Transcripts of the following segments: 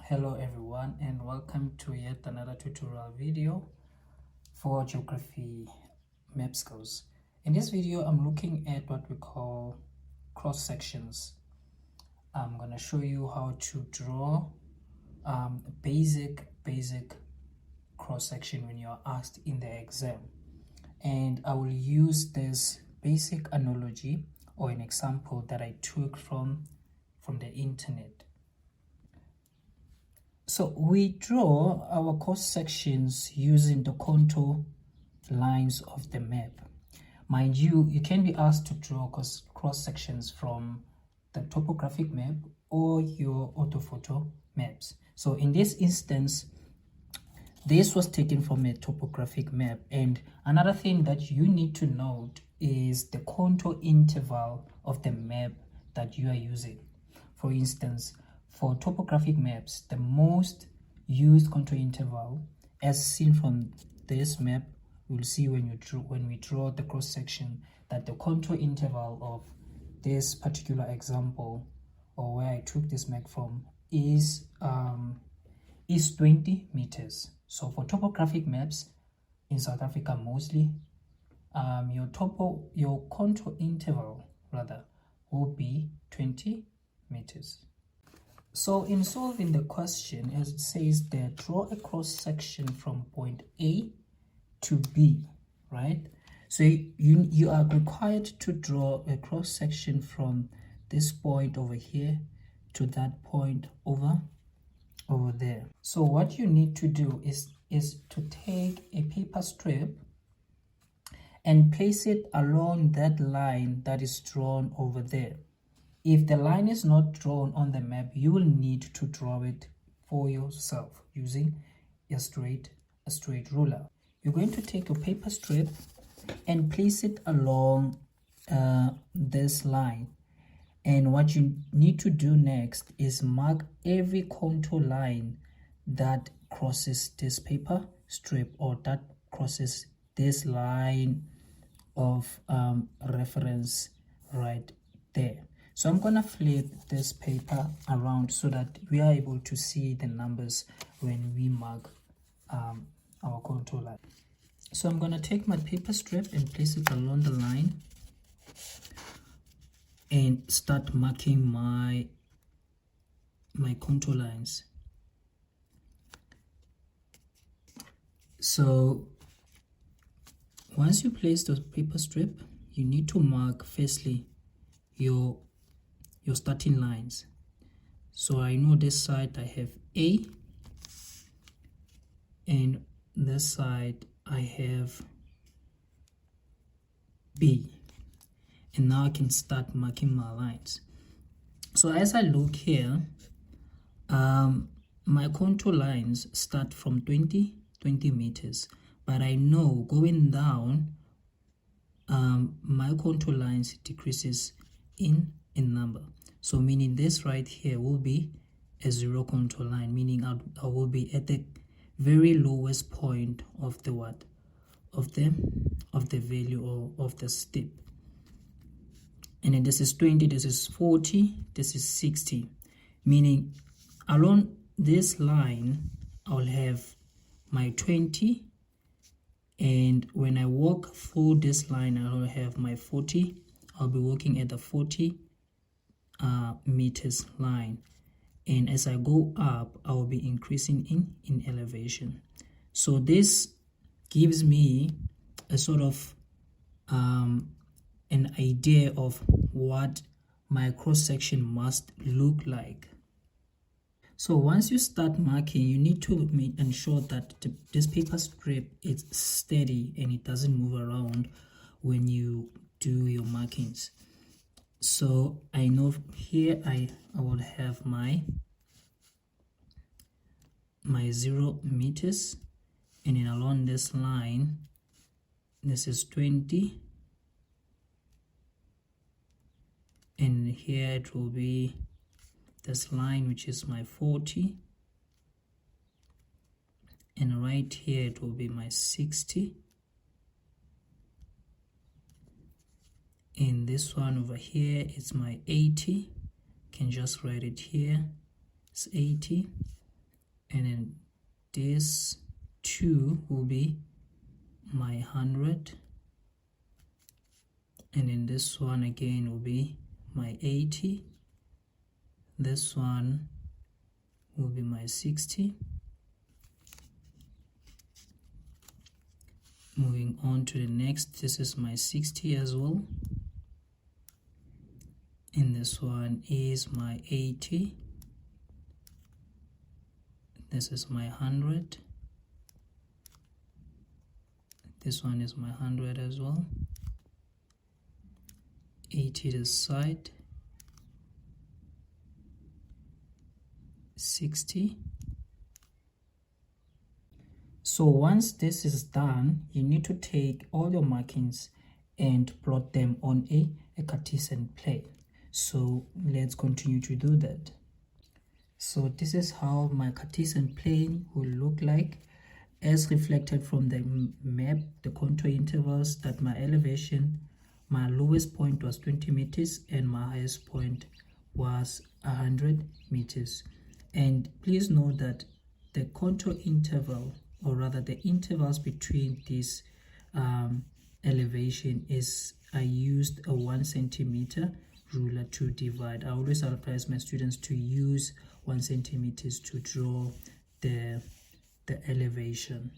Hello everyone, and welcome to yet another tutorial video for geography map skills. In this video I'm looking at what we call cross sections. I'm going to show you how to draw basic cross section when you are asked in the exam, and I will use this basic analogy or an example that I took from the internet. So we draw our cross sections using the contour lines of the map. Mind you, you can be asked to draw cross sections from the topographic map or your orthophoto maps. So in this instance, this was taken from a topographic map. And another thing that you need to note is the contour interval of the map that you are using. For instance, for topographic maps, the most used contour interval, as seen from this map, you'll see when we draw the cross section that the contour interval of this particular example, or where I took this map from, is 20 meters. So for topographic maps in South Africa mostly, your contour interval will be 20 meters. So in solving the question, as it says there, draw a cross section from point A to B, right? So you are required to draw a cross section from this point over here to that point over there. So what you need to do is to take a paper strip and place it along that line that is drawn over there. If the line is not drawn on the map, you will need to draw it for yourself using a straight ruler. You're going to take your paper strip and place it along this line. And what you need to do next is mark every contour line that crosses this paper strip, or that crosses this line of reference right there. So I'm gonna flip this paper around so that we are able to see the numbers when we mark our contour line. So I'm gonna take my paper strip and place it along the line and start marking my contour lines. So once you place the paper strip, you need to mark firstly your starting lines. So I know this side I have A, and this side I have B, and now I can start marking my lines. So as I look here, my contour lines start from 20 meters, but I know going down my contour lines decreases in number. So meaning this right here will be a zero contour line, meaning I will be at the very lowest point of the value or of the step. And then this is 20, this is 40, this is 60, meaning along this line I'll have my 20, and when I walk through this line I'll have my 40. I'll be walking at the 40 meters line, and as I go up I will be increasing in elevation. So this gives me a sort of an idea of what my cross section must look like. So once you start marking, you need to ensure that this paper strip is steady and it doesn't move around when you do your markings. So I know here I will have my 0 meters, and then along this line this is 20, and here it will be this line which is my 40, and right here it will be my 60, and this one over here is my 80. Can just write it here, it's 80, and then this 2 will be my 100, and then this one again will be my 80, this one will be my 60. Moving on to the next, this is my 60 as well, and this one is my 80, this is my 100, this one is my 100 as well, 80 this side, 60. So once this is done, you need to take all your markings and plot them on a Cartesian plane. So let's continue to do that. So this is how my Cartesian plane will look like as reflected from the map, the contour intervals, that my elevation, my lowest point was 20 meters and my highest point was 100 meters. And please note that the contour interval, or rather the intervals between this elevation, I used a 1 centimeter ruler to divide. I always advise my students to use 1 centimeters to draw the elevation.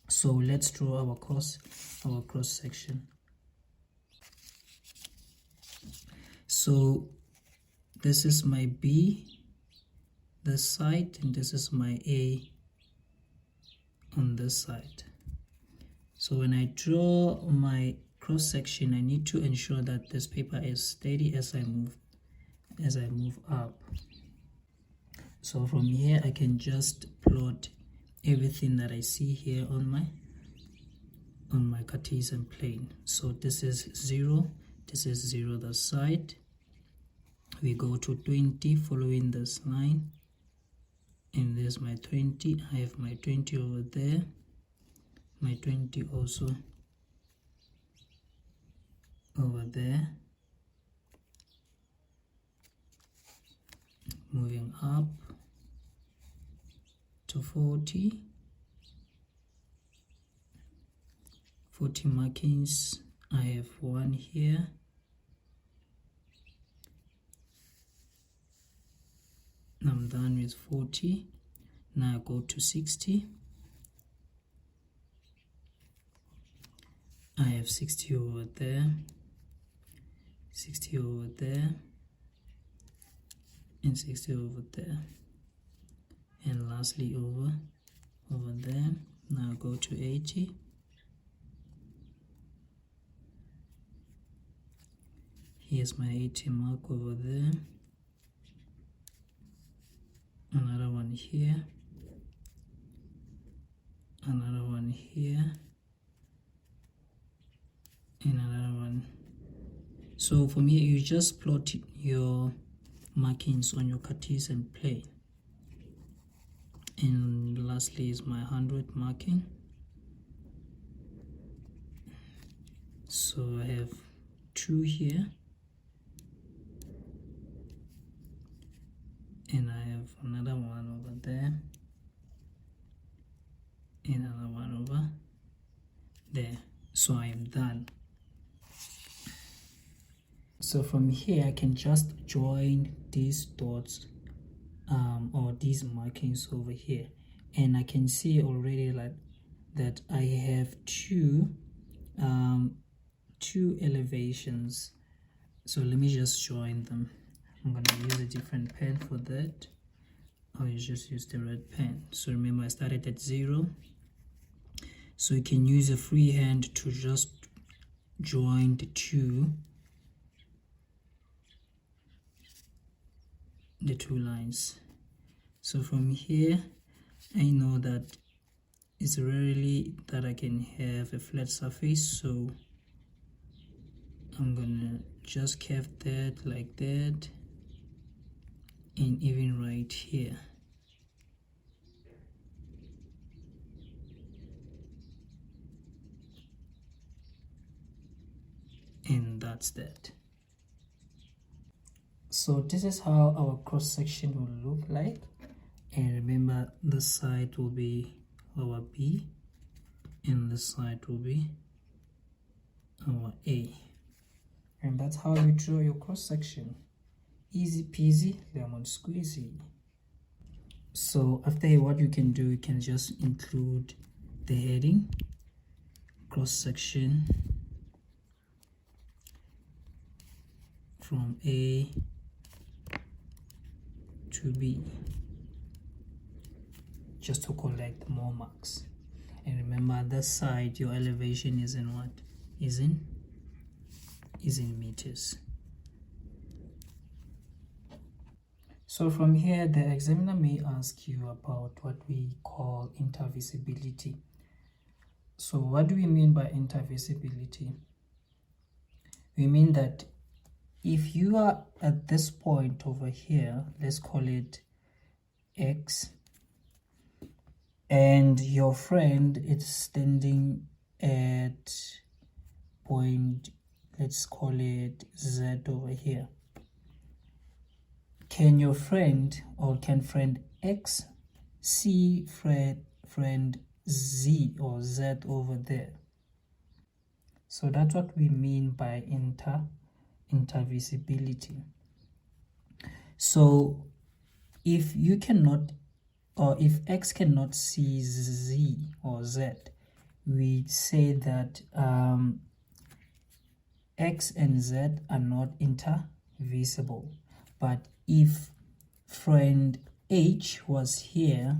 So let's draw our cross section. So this is my B, this side, and this is my A on this side. So when I draw my cross section, I need to ensure that this paper is steady as I move up. So from here I can just plot everything that I see here on my Cartesian plane. So this is 0, this is 0 the side. We go to 20 following this line, and there's my 20. I have my 20 over there, my 20 also over there. Moving up to 40 markings. I have 1 here, I'm done with 40. Now I go to 60. I have 60 over there, 60 over there, and 60 over there, and lastly over there. Now I go to 80. Here's my 80 mark over there, another one here, another one here, and another one. So from here you just plot your markings on your Cartesian plane. And lastly is my 100 marking. So I have 2 here, and I have another one over there, and another one over there. So I am done. So from here I can just join these dots or these markings over here, and I can see already like that I have two elevations. So let me just join them. I'm going to use a different pen for that. I'll just use the red pen. So remember I started at 0, so you can use a free hand to just join the two lines. So from here I know that it's rarely that I can have a flat surface, so I'm gonna just curve that like that, and even right here. And that's that. So this is how our cross section will look like, And remember, this side will be our B and this side will be our A. And that's how you draw your cross section. Easy peasy lemon squeezy. So after what you can do, you can just include the heading, cross section from A to B, just to collect more marks. And remember, this side, your elevation is in what? Is in meters. So from here, the examiner may ask you about what we call intervisibility. So what do we mean by intervisibility? We mean that if you are at this point over here, let's call it X, and your friend is standing at point, let's call it Z over here. Can your friend, or can friend X see friend Z or Z over there? So that's what we mean by intervisibility. So if you cannot, or if X cannot see Z or Z, we say that X and Z are not intervisible. But if friend H was here,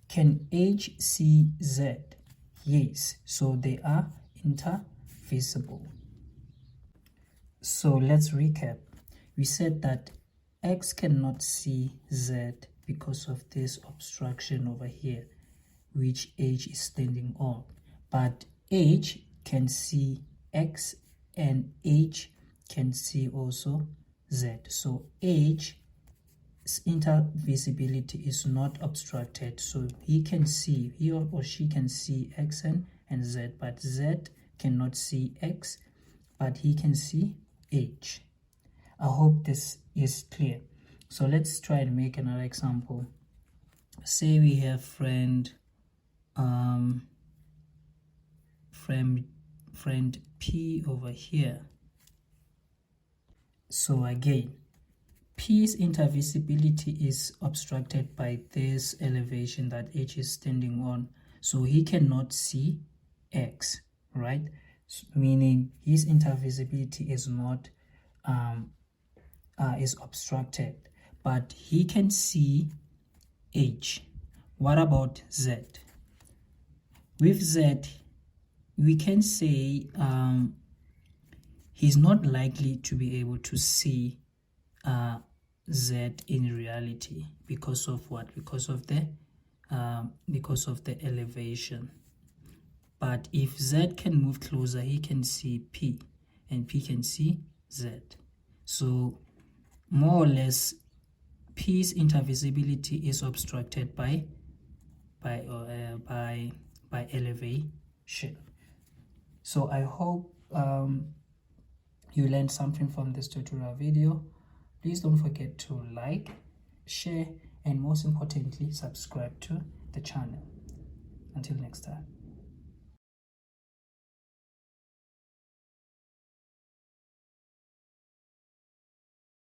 can H see Z? Yes, so they are intervisible. So let's recap. We said that X cannot see Z because of this obstruction over here, which H is standing on. But H can see X and H can see also Z. So H's intervisibility is not obstructed. So he can see, he or she can see X and Z, but Z cannot see X, but he can see H. I hope this is clear. So let's try and make another example. Say we have friend P over here. So again, P's intervisibility is obstructed by this elevation that H is standing on. So he cannot see X, right? Meaning his intervisibility is not is obstructed, but he can see H. What about Z? With Z, we can say he's not likely to be able to see Z in reality because of what? Because of the elevation. But if Z can move closer, he can see P, and P can see Z. So more or less, P's intervisibility is obstructed by elevation. So I hope you learned something from this tutorial video. Please don't forget to like, share, and most importantly, subscribe to the channel. Until next time.